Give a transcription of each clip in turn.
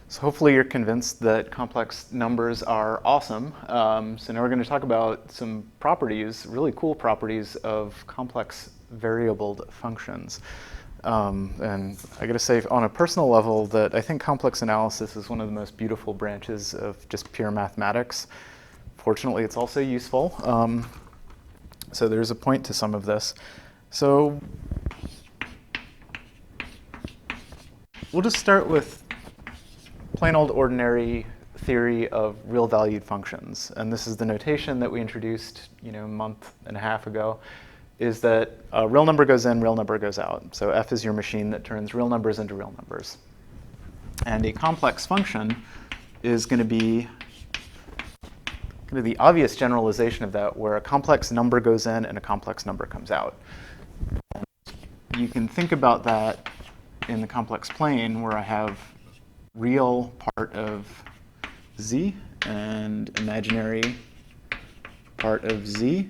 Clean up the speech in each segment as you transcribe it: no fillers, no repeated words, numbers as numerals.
So hopefully you're convinced that complex numbers are awesome. So now we're going to talk about some properties, really cool properties of complex variabled functions. And I got to say, on a personal level, that I think complex analysis is one of the most beautiful branches of just pure mathematics. Fortunately, it's also useful. So there's a point to some of this. So we'll just start with plain old ordinary theory of real valued functions. And this is the notation that we introduced, a month and a half ago, is that a real number goes in, real number goes out. So f is your machine that turns real numbers into real numbers. And a complex function is going to be the obvious generalization of that, where a complex number goes in and a complex number comes out. And you can think about that in the complex plane, where I have real part of z and imaginary part of z,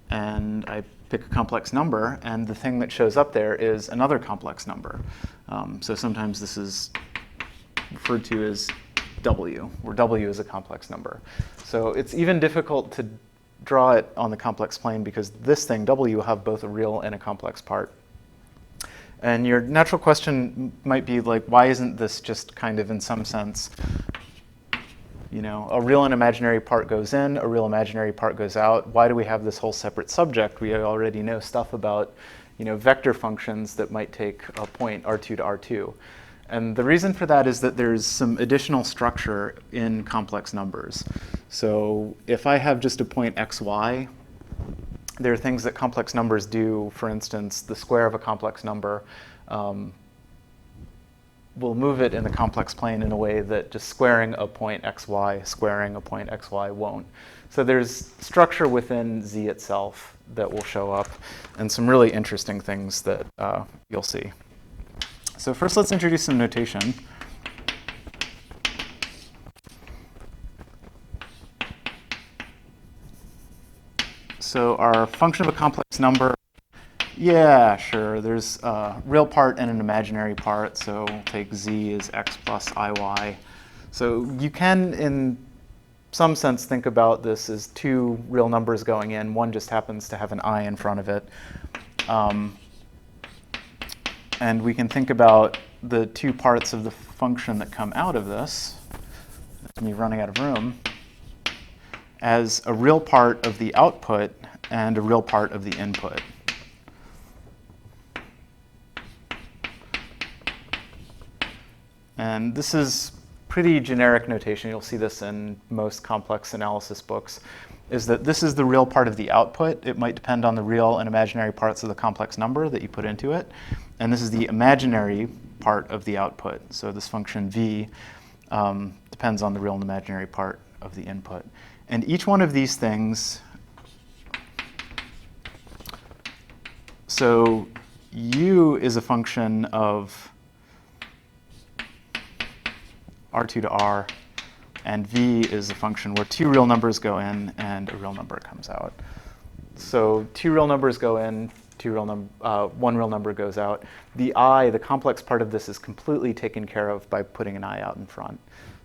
and I pick a complex number, and the thing that shows up there is another complex number. So sometimes this is referred to as w, where w is a complex number. So it's even difficult to draw it on the complex plane because this thing, w, will have both a real and a complex part. And your natural question might be like, why isn't this just kind of in some sense, a real and imaginary part goes in, a real imaginary part goes out. Why do we have this whole separate subject? We already know stuff about vector functions that might take a point r2 to r2. And the reason for that is that there's some additional structure in complex numbers. So if I have just a point xy, there are things that complex numbers do. For instance, the square of a complex number will move it in the complex plane in a way that just squaring a point xy, squaring a point xy won't. So there's structure within z itself that will show up, and some really interesting things that you'll see. So first, let's introduce some notation. So our function of a complex number, yeah, sure. There's a real part and an imaginary part. So we'll take z as x plus iy. So you can, in some sense, think about this as two real numbers going in. One just happens to have an I in front of it. And we can think about the two parts of the function that come out of this, that's me running out of room, as a real part of the output and a real part of the input. And this is pretty generic notation. You'll see this in most complex analysis books, is that this is the real part of the output. It might depend on the real and imaginary parts of the complex number that you put into it. And this is the imaginary part of the output. So this function v depends on the real and imaginary part of the input. And each one of these things, so u is a function of r2 to r, and v is a function where two real numbers go in and a real number comes out. So two real numbers go in, one real number goes out. The I, the complex part of this, is completely taken care of by putting an I out in front.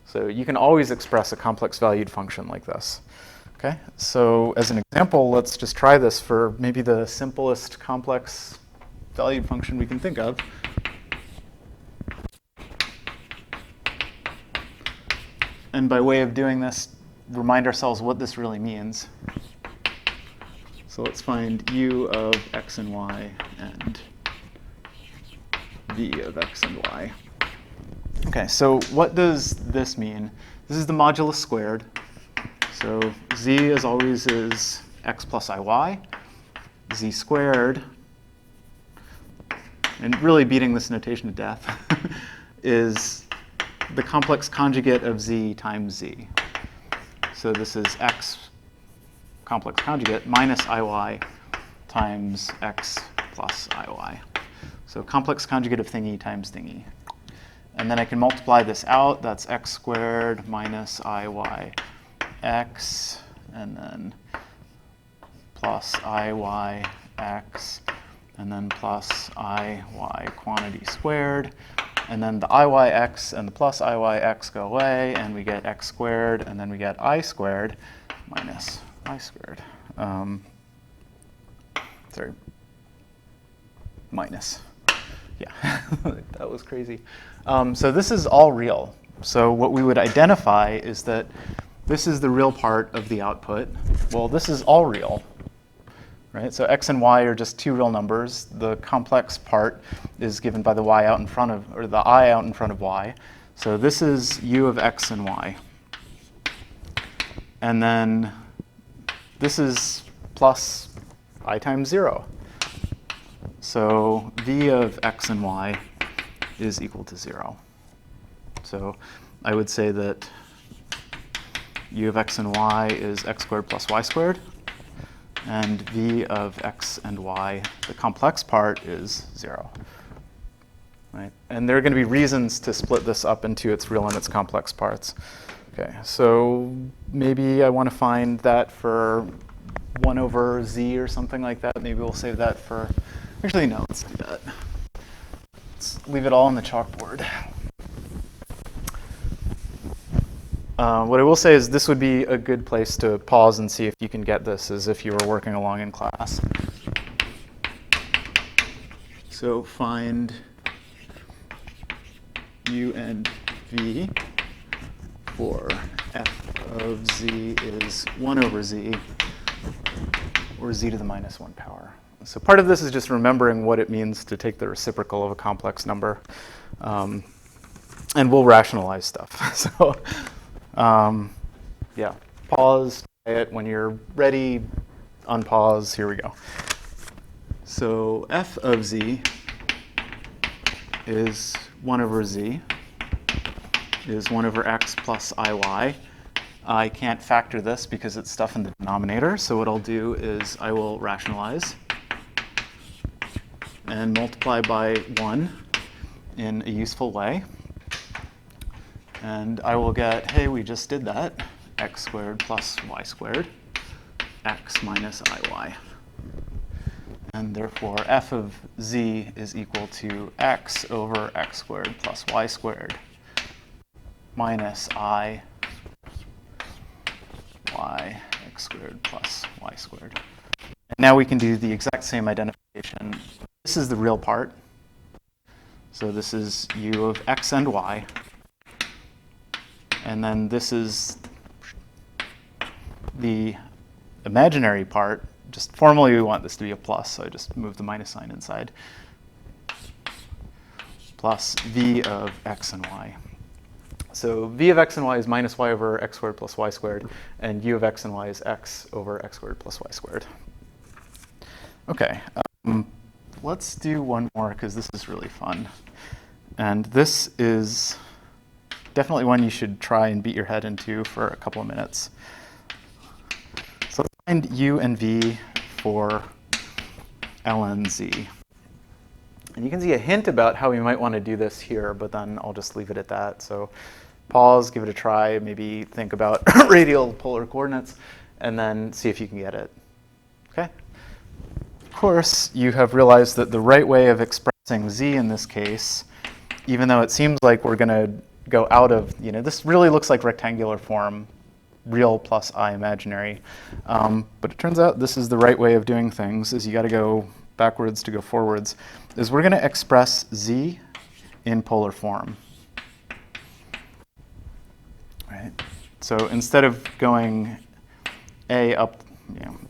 So you can always express a complex valued function like this. Okay, so as an example, let's just try this for maybe the simplest complex valued function we can think of. And by way of doing this, remind ourselves what this really means. So let's find u of x and y and v of x and y. Okay, so what does this mean? This is the modulus squared. So z, as always, is x plus iy. Z squared, and really beating this notation to death, is the complex conjugate of z times z. So this is x complex conjugate minus iy times x plus iy. So complex conjugate of thingy times thingy. And then I can multiply this out. That's x squared minus iy x, and then plus iy x, and then plus iy quantity squared. And then the iyx and the plus iyx go away, and we get x squared, and then we get I squared minus y squared. Sorry, minus. Yeah, that was crazy. So this is all real. So what we would identify is that this is the real part of the output. Well, this is all real. Right? So x and y are just two real numbers. The complex part is given by the y out in front of, or the I out in front of y. So this is u of x and y. And then this is plus I times 0. So v of x and y is equal to 0. So I would say that u of x and y is x squared plus y squared. And v of x and y, the complex part, is 0. Right? And there are going to be reasons to split this up into its real and its complex parts. Okay, so maybe I want to find that for 1 over z or something like that. Maybe we'll save that for, actually no, let's do that. Let's leave it all on the chalkboard. What I will say is this would be a good place to pause and see if you can get this as if you were working along in class. So find u and v for f of z is 1 over z, or z to the minus 1 power. So part of this is just remembering what it means to take the reciprocal of a complex number. And we'll rationalize stuff. So yeah, pause, try it. When you're ready, unpause. Here we go. So f of z is 1 over z, is 1 over x plus iy. I can't factor this because it's stuff in the denominator. So what I'll do is I will rationalize and multiply by 1 in a useful way. And I will get, hey, we just did that, x squared plus y squared, x minus iy. And therefore, f of z is equal to x over x squared plus y squared minus I y x squared plus y squared. And now we can do the exact same identification. This is the real part. So this is u of x and y. And then this is the imaginary part. Just formally, we want this to be a plus, so I just move the minus sign inside. Plus v of x and y. So v of x and y is minus y over x squared plus y squared, and u of x and y is x over x squared plus y squared. OK, let's do one more, because this is really fun. And this is definitely one you should try and beat your head into for a couple of minutes. So let's find u and v for ln z. And you can see a hint about how we might want to do this here, but then I'll just leave it at that. So pause, give it a try, maybe think about radial polar coordinates, and then see if you can get it. OK? Of course, you have realized that the right way of expressing z in this case, even though it seems like we're going to go out of, this really looks like rectangular form, real plus I imaginary. But it turns out this is the right way of doing things, is you got to go backwards to go forwards, is we're going to express z in polar form. Right? So instead of going a up,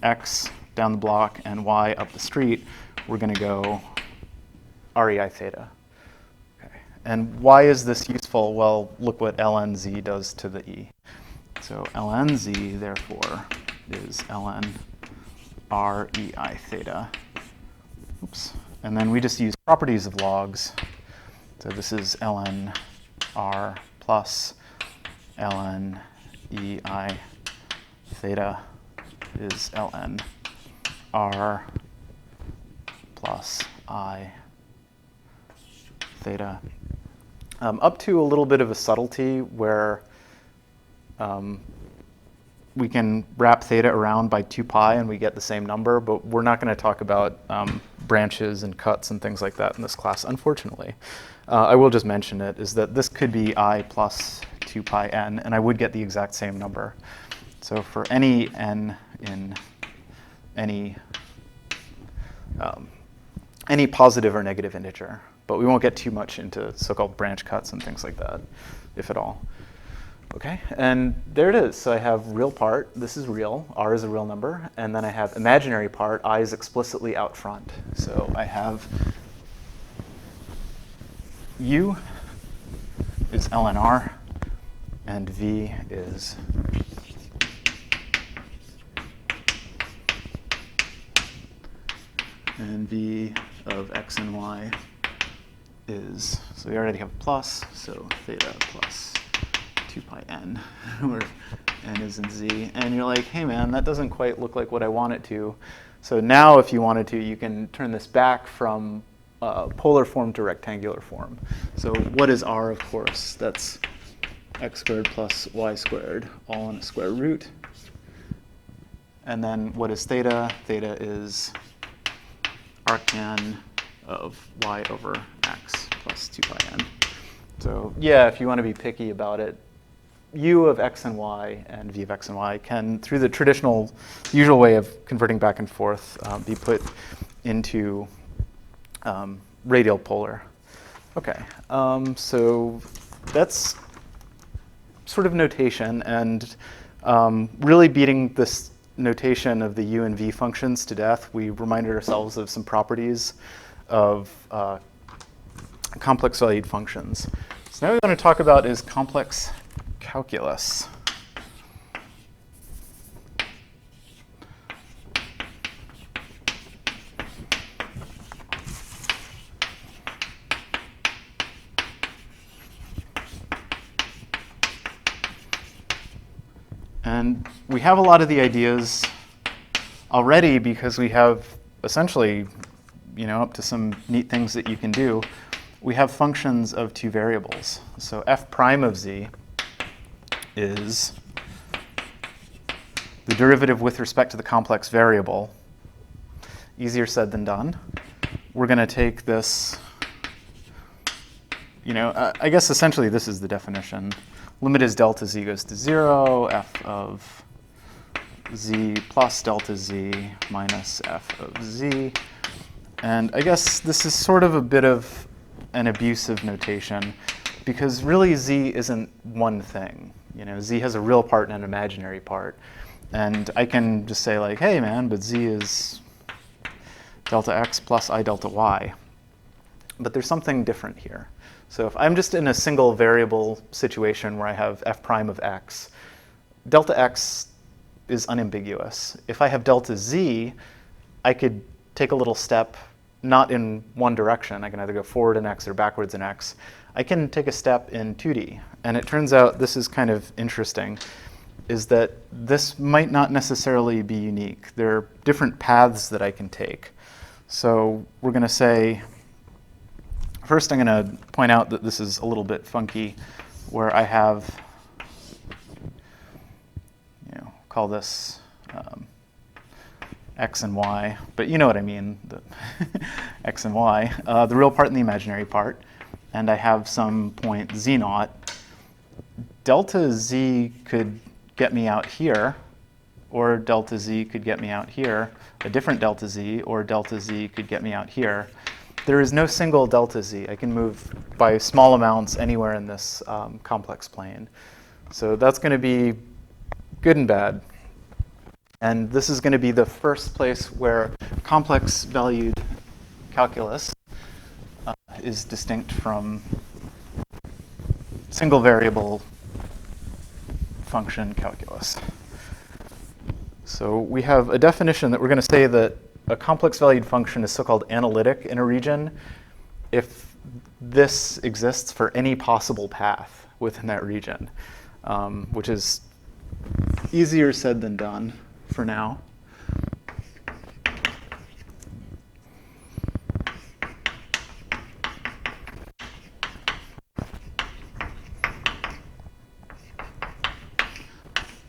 x down the block and y up the street, we're going to go rei theta. And why is this useful? Well, look what ln z does to the e. So ln z, therefore, is ln rei theta. Oops. And then we just use properties of logs. So this is ln r plus ln ei theta is ln r plus I theta. Up to a little bit of a subtlety where we can wrap theta around by 2 pi and we get the same number, but we're not going to talk about branches and cuts and things like that in this class, unfortunately. I will just mention it, is that this could be I plus 2 pi n, and I would get the exact same number. So for any n in any positive or negative integer, but we won't get too much into so-called branch cuts and things like that, if at all. Okay, and there it is. So I have real part, this is real, r is a real number, and then I have imaginary part, I is explicitly out front. So I have u is ln r, and v is and v of x and y is, so we already have a plus, so theta plus 2 pi n, where n is in z. And you're like, hey man, that doesn't quite look like what I want it to. So now if you wanted to, you can turn this back from polar form to rectangular form. So what is r, of course? That's x squared plus y squared, all in a square root. And then what is theta? Theta is arctan of y over x plus 2 pi n. So yeah, if you want to be picky about it, u of x and y and v of x and y can, through the traditional, usual way of converting back and forth, be put into radial polar. Okay, so that's sort of notation, and really beating this notation of the u and v functions to death, we reminded ourselves of some properties of complex valued functions. So now what we want to talk about is complex calculus. And we have a lot of the ideas already because we have essentially, up to some neat things that you can do. We have functions of two variables. So f prime of z is the derivative with respect to the complex variable. Easier said than done. We're going to take this, I guess essentially this is the definition. Limit as delta z goes to 0, f of z plus delta z minus f of z. And I guess this is sort of a bit of an abusive notation because really z isn't one thing. Z has a real part and an imaginary part. And I can just say like, hey man, but z is delta x plus I delta y. But there's something different here. So if I'm just in a single variable situation where I have f prime of x, delta x is unambiguous. If I have delta z, I could take a little step not in one direction. I can either go forward in x or backwards in x. I can take a step in 2D. And it turns out this is kind of interesting, is that this might not necessarily be unique. There are different paths that I can take. So we're going to say, first I'm going to point out that this is a little bit funky, where I have, call this x and y, but you know what I mean, the x and y, the real part and the imaginary part, and I have some point z naught. Delta z could get me out here, or delta z could get me out here, a different delta z, or delta z could get me out here. There is no single delta z. I can move by small amounts anywhere in this complex plane. So that's going to be good and bad. And this is going to be the first place where complex valued calculus is distinct from single variable function calculus. So we have a definition that we're going to say that a complex valued function is so-called analytic in a region if this exists for any possible path within that region, which is easier said than done for now.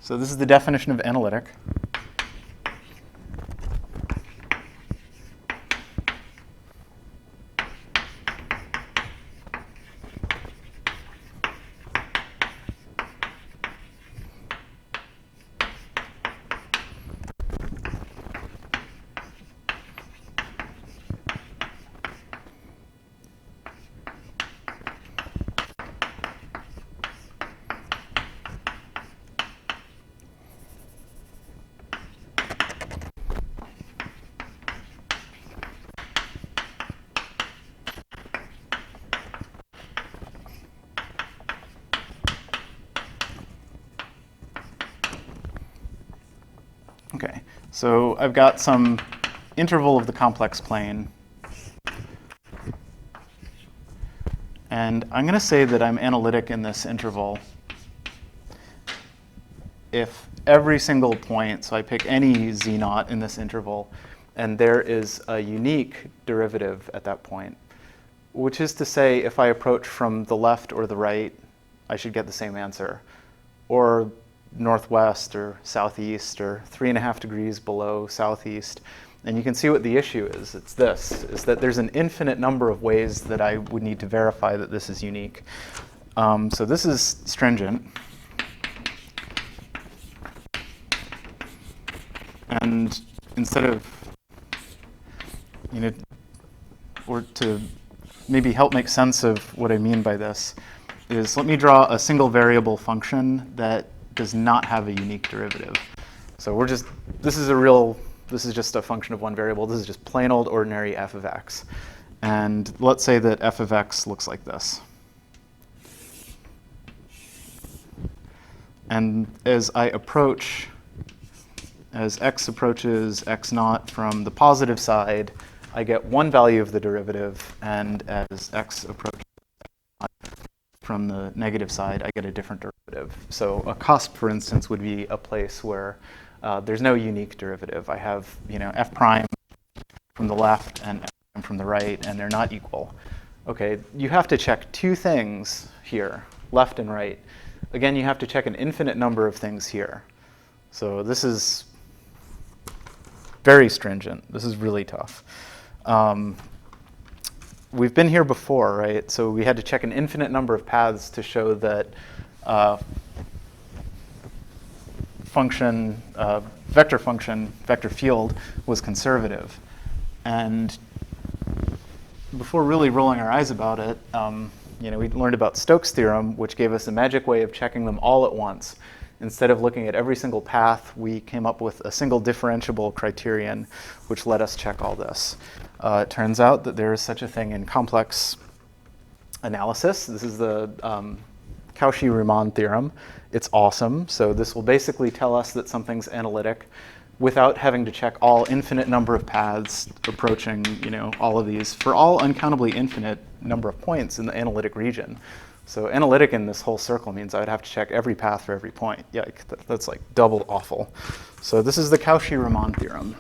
So this is the definition of analytic. Okay, so I've got some interval of the complex plane. And I'm going to say that I'm analytic in this interval if every single point, so I pick any z naught in this interval, and there is a unique derivative at that point, which is to say if I approach from the left or the right, I should get the same answer, or northwest or southeast or 3.5 degrees below southeast. And you can see what the issue is. It's this, is that there's an infinite number of ways that I would need to verify that this is unique. So this is stringent. And instead of, or to maybe help make sense of what I mean by this, is let me draw a single variable function that does not have a unique derivative. So this is just a function of one variable. This is just plain old ordinary f of x. And let's say that f of x looks like this. And as x approaches x naught from the positive side, I get one value of the derivative, and as x approaches from the negative side, I get a different derivative. So a cusp, for instance, would be a place where there's no unique derivative. I have f prime from the left and f prime from the right, and they're not equal. Okay, you have to check two things here, left and right. Again, you have to check an infinite number of things here. So this is very stringent. This is really tough. We've been here before, right? So we had to check an infinite number of paths to show that vector field was conservative. And before really rolling our eyes about it, we learned about Stokes' theorem, which gave us a magic way of checking them all at once. Instead of looking at every single path, we came up with a single differentiable criterion, which let us check all this. It turns out that there is such a thing in complex analysis. This is the Cauchy-Riemann theorem. It's awesome. So this will basically tell us that something's analytic without having to check all infinite number of paths approaching all of these for all uncountably infinite number of points in the analytic region. So analytic in this whole circle means I would have to check every path for every point. Yeah, that's like double awful. So this is the Cauchy-Riemann theorem.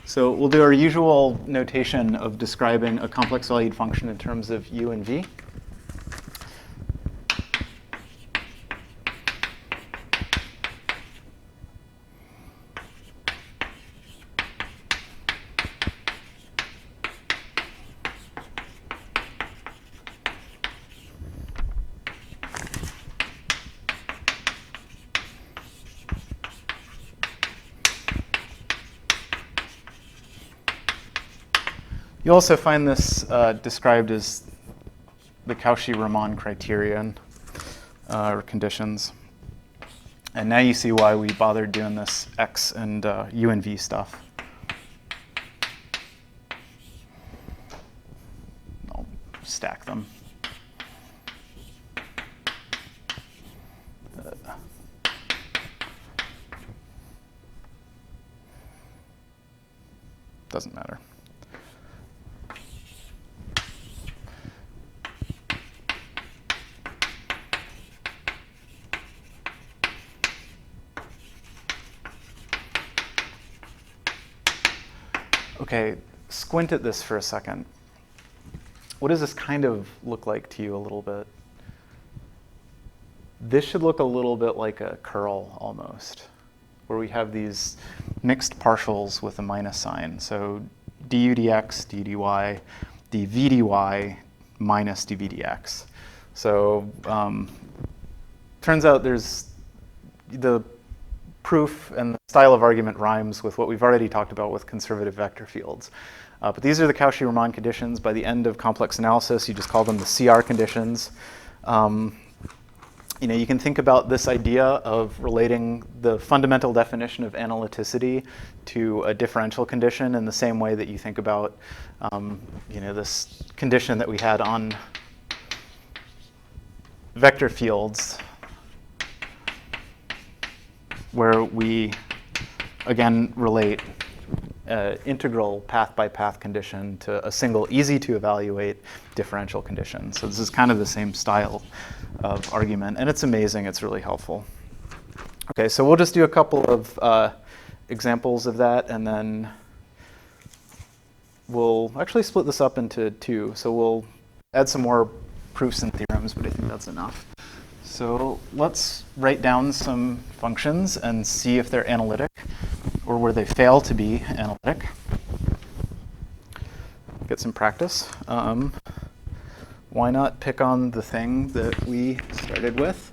So we'll do our usual notation of describing a complex valued function in terms of u and v. You also find this described as the Cauchy-Riemann criterion or conditions. And now you see why we bothered doing this x and u and v stuff. I'll stack them. Doesn't matter. Okay, squint at this for a second. What does this kind of look like to you a little bit? This should look a little bit like a curl almost, where we have these mixed partials with a minus sign. So du dx, du dy, dv dy, minus dv dx. So turns out there's the proof and the style of argument rhymes with what we've already talked about with conservative vector fields. But these are the Cauchy-Riemann conditions. By the end of complex analysis, you just call them the CR conditions. You can think about this idea of relating the fundamental definition of analyticity to a differential condition in the same way that you think about this condition that we had on vector fields, where we, again, relate integral path-by-path condition to a single easy-to-evaluate differential condition. So this is kind of the same style of argument, and it's amazing. It's really helpful. Okay, so we'll just do a couple of examples of that, and then we'll actually split this up into two. So we'll add some more proofs and theorems, but I think that's enough. So let's write down some functions and see if they're analytic or where they fail to be analytic. Get some practice. Why not pick on the thing that we started with?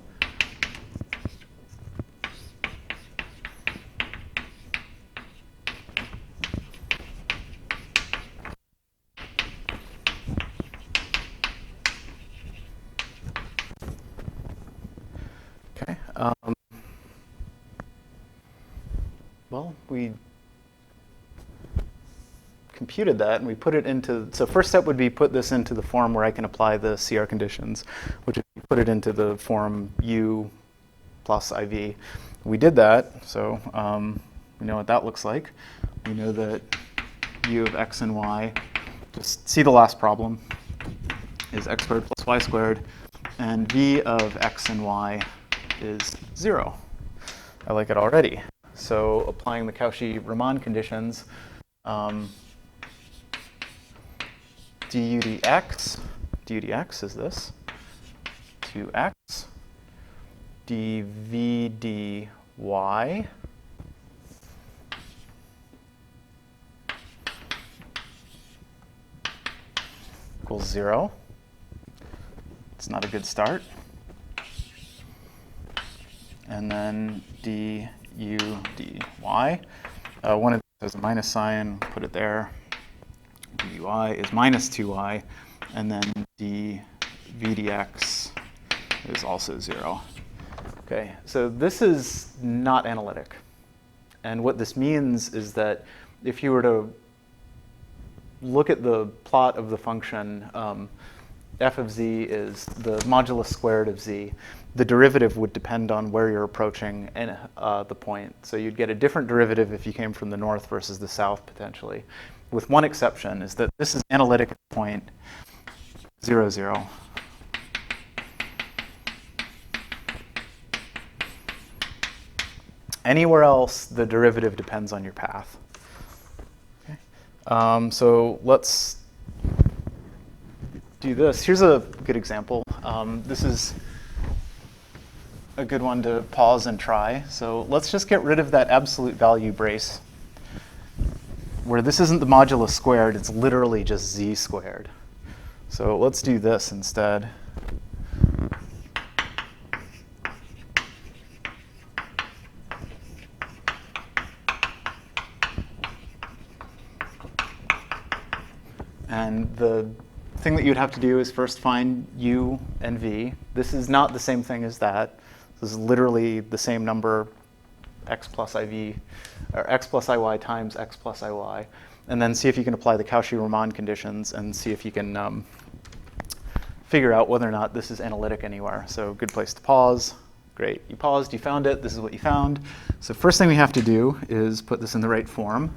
Okay. Well, we computed that and we put it into, so first step would be put this into the form where I can apply the CR conditions, which is put it into the form U plus IV. We did that, so we know what that looks like. We know that U of x and y, just see the last problem, is x squared plus y squared, and V of x and y is 0. I like it already. So applying the Cauchy-Riemann conditions, du dx is this, 2x, dv dy equals 0. It's not a good start. And then du dy. One of these has a minus sign, put it there. dy is minus 2y, and then dv dx is also 0. Okay, so this is not analytic. And what this means is that if you were to look at the plot of the function, f of z is the modulus squared of z. The derivative would depend on where you're approaching the point. So you'd get a different derivative if you came from the north versus the south, potentially. With one exception, is that this is analytic at the point 0, 0. Anywhere else, the derivative depends on your path. Okay. So let's do this. Here's a good example. This is a good one to pause and try. So let's just get rid of that absolute value brace, where this isn't the modulus squared, it's literally just z squared. So let's do this instead. And the thing that you'd have to do is first find u and v. This is not the same thing as that. This is literally the same number, x plus iv, or x plus iy times x plus iy. And then see if you can apply the Cauchy-Riemann conditions and see if you can figure out whether or not this is analytic anywhere. So good place to pause. Great, you paused, you found it, this is what you found. So first thing we have to do is put this in the right form.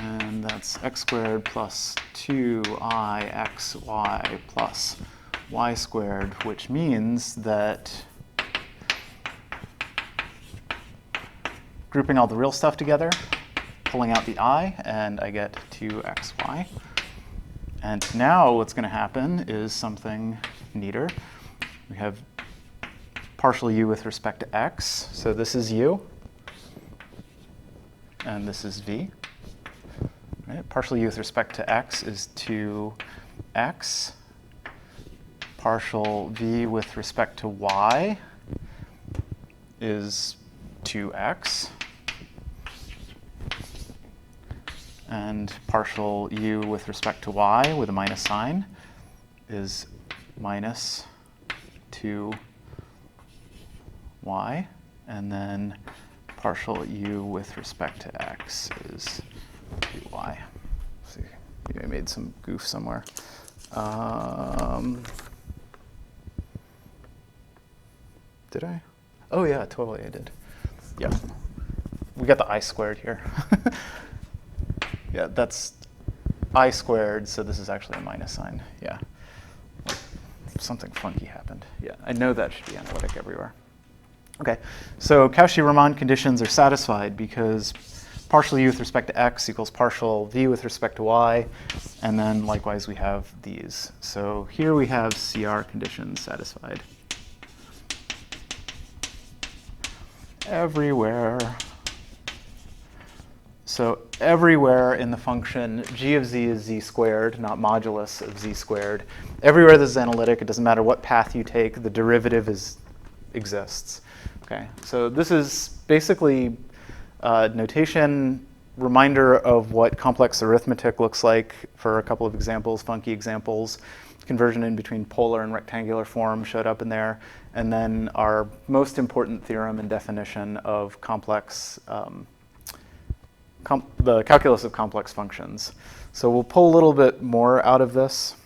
And then that's x squared plus 2ixy plus y squared, which means that grouping all the real stuff together, pulling out the I, and I get 2xy. And now what's going to happen is something neater. We have partial u with respect to x. So this is u, and this is v. Right? Partial u with respect to x is 2x. Partial v with respect to y is 2x. And partial u with respect to y with a minus sign is minus 2y. And then partial u with respect to x is 2y. Let's see, maybe I made some goof somewhere. Did I? Oh yeah, totally I did. Yeah, we got the I squared here. Yeah, that's I squared, so this is actually a minus sign. Yeah, something funky happened. Yeah, I know that should be analytic everywhere. Okay, so Cauchy-Riemann conditions are satisfied because partial u with respect to x equals partial v with respect to y, and then likewise we have these. So here we have CR conditions satisfied. Everywhere. So everywhere in the function, g of z is z squared, not modulus of z squared. Everywhere this is analytic, it doesn't matter what path you take, the derivative exists. Okay, so this is basically notation, reminder of what complex arithmetic looks like for a couple of examples, funky examples. Conversion in between polar and rectangular form showed up in there. And then our most important theorem and definition of complex, the calculus of complex functions. So we'll pull a little bit more out of this,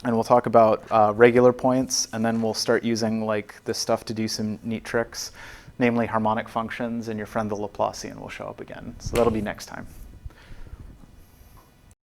and we'll talk about regular points, and then we'll start using like this stuff to do some neat tricks, namely harmonic functions, and your friend the Laplacian will show up again. So that'll be next time.